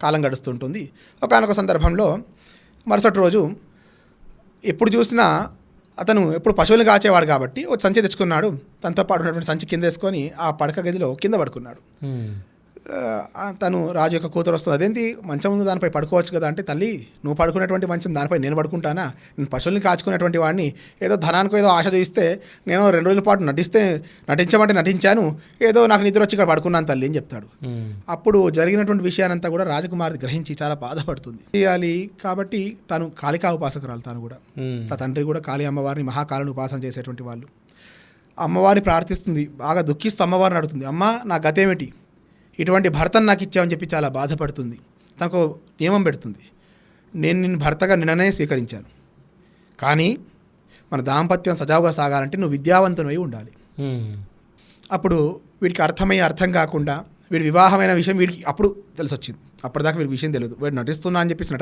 కాలం గడుస్తుంటుంది. ఒకానొక సందర్భంలో మరుసటి రోజు ఎప్పుడు చూసినా అతను ఎప్పుడు పశువులు కాచేవాడు కాబట్టి ఒక సంచి తెచ్చుకున్నాడు. తనతో పాటు ఉన్నటువంటి సంచి కింద వేసుకొని ఆ పడక గదిలో కింద పడుకున్నాడు. తను రాజు యొక్క కూతురు వస్తుంది, అదేంటి మంచం ముందు దానిపై పడుకోవచ్చు కదా అంటే, తల్లి నువ్వు పడుకునేటువంటి మంచం దానిపై నేను పడుకుంటానా? నేను పశువుల్ని కాచుకునేటువంటి వాడిని, ఏదో ధనానికి ఏదో ఆశ చూస్తే నేను 2 రోజుల పాటు నటించమంటే నటించాను, ఏదో నాకు నిద్ర వచ్చి ఇక్కడ పడుకున్నాను తల్లి అని చెప్తాడు. అప్పుడు జరిగినటువంటి విషయానంతా కూడా రాజకుమారి గ్రహించి చాలా బాధపడుతుంది. చేయాలి కాబట్టి తాను కాళికా ఉపాసకురాలు, తాను కూడా తన తండ్రి కూడా కాళీ అమ్మవారిని మహాకాళిని ఉపాసన చేసేటువంటి వాళ్ళు. అమ్మవారిని ప్రార్థిస్తుంది, బాగా దుఃఖిస్తూ అమ్మవారిని అడుగుతుంది, అమ్మ నా గతేమిటి, ఇటువంటి భర్తను నాకు ఇచ్చావని చెప్పి చాలా బాధపడుతుంది. తనకు నియమం పెడుతుంది, నేను నిన్ను భర్తగా నిన్ననే స్వీకరించాను, కానీ మన దాంపత్యం సజావుగా సాగాలంటే నువ్వు విద్యావంతునివై ఉండాలి. అప్పుడు వీడికి అర్థం కాకుండా వీడి వివాహమైన విషయం వీడికి అప్పుడు తెలిసి వచ్చింది. అప్పటిదాకా వీడికి విషయం తెలియదు. వీడు నటిస్తున్నా అని చెప్పేసి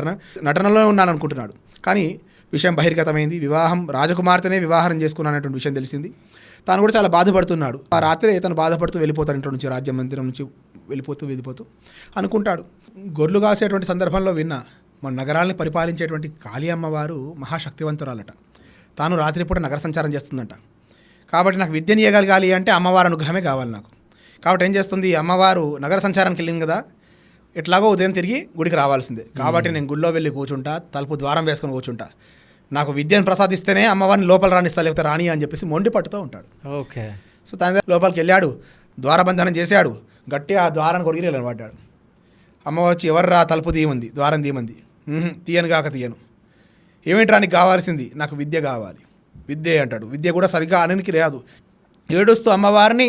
నటనలో ఉన్నాను అనుకుంటున్నాడు. కానీ విషయం బహిర్గతమైంది. రాజకుమార్తెనే వివాహం చేసుకున్నానటువంటి విషయం తెలిసింది. తాను కూడా చాలా బాధపడుతున్నాడు. ఆ రాత్రి తను బాధపడుతూ వెళ్ళిపోతాడు ఇంట్లో నుంచి, రాజ్య మందిరం నుంచి వెళ్ళిపోతూ అనుకుంటాడు. గొర్రెలు కాసేటువంటి సందర్భంలో విన్నా మన నగరాల్ని పరిపాలించేటువంటి కాళీ అమ్మవారు మహాశక్తివంతురాలట. తాను రాత్రిపూట నగర సంచారం చేస్తుందంట. కాబట్టి నాకు విద్యను ఇవ్వగలగాలి అంటే అమ్మవారు అనుగ్రహమే కావాలి నాకు. కాబట్టి ఏం చేస్తుంది, అమ్మవారు నగర సంచారానికి వెళ్ళింది కదా, ఎట్లాగో ఉదయం తిరిగి గుడికి రావాల్సిందే. కాబట్టి నేను గుడిలో వెళ్ళి కూర్చుంటా, తలుపు ద్వారం వేసుకొని కూర్చుంటా, నాకు విద్యను ప్రసాదిస్తేనే అమ్మవారిని లోపల రానిస్తా, లేకపోతే రాని అని చెప్పేసి మొండి పట్టుతూ ఉంటాడు. ఓకే. సో తన లోపలికి వెళ్ళాడు, ద్వారబంధనం చేశాడు, గట్టి ఆ ద్వారాన్ని కొరిగి నిలబడ్డాడు. అమ్మ వచ్చి ఎవర్రా తలుపు తీయమంది, ద్వారం తీయమంది. తీయను ఏమిటి నీకు కావాల్సింది? నాకు విద్య కావాలి. విద్య అంటాడు. విద్య కూడా సరిగ్గా అననికి రాదు. ఏడుస్తూ అమ్మవారిని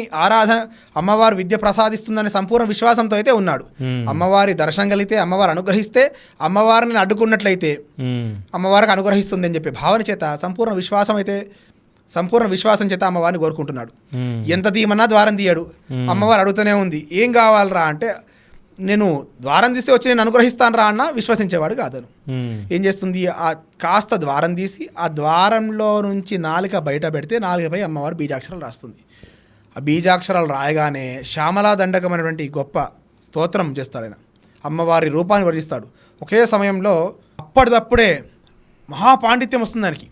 అమ్మవారు విద్య ప్రసాదిస్తుందనే సంపూర్ణ విశ్వాసంతో అయితే ఉన్నాడు. అమ్మవారి దర్శనం కలిగితే, అమ్మవారు అనుగ్రహిస్తే, అమ్మవారిని అడ్డుకున్నట్లయితే అమ్మవారికి అనుగ్రహిస్తుంది అని చెప్పే భావన చేత సంపూర్ణ విశ్వాసం చేత అమ్మవారిని కోరుకుంటున్నాడు. ఎంత తీయమన్నా ద్వారం తీయడు. అమ్మవారు అడుగుతూనే ఉంది, ఏం కావాలరా అంటే, నేను ద్వారం తీసి వచ్చి నేను అనుగ్రహిస్తాను రా అన్న విశ్వసించేవాడు కాదను. ఏం చేస్తుంది, ఆ కాస్త ద్వారం తీసి ఆ ద్వారంలో నుంచి నాలుక బయట పెడితే నాలుకపై అమ్మవారు బీజాక్షరాలు రాస్తుంది. ఆ బీజాక్షరాలు రాయగానే శ్యామలా దండకం అనేటువంటి గొప్ప స్తోత్రం చేస్తాడు ఆయన. అమ్మవారి రూపాన్ని వర్ణిస్తాడు. ఒకే సమయంలో అప్పటిదప్పుడే మహాపాండిత్యం వస్తుంది దానికి.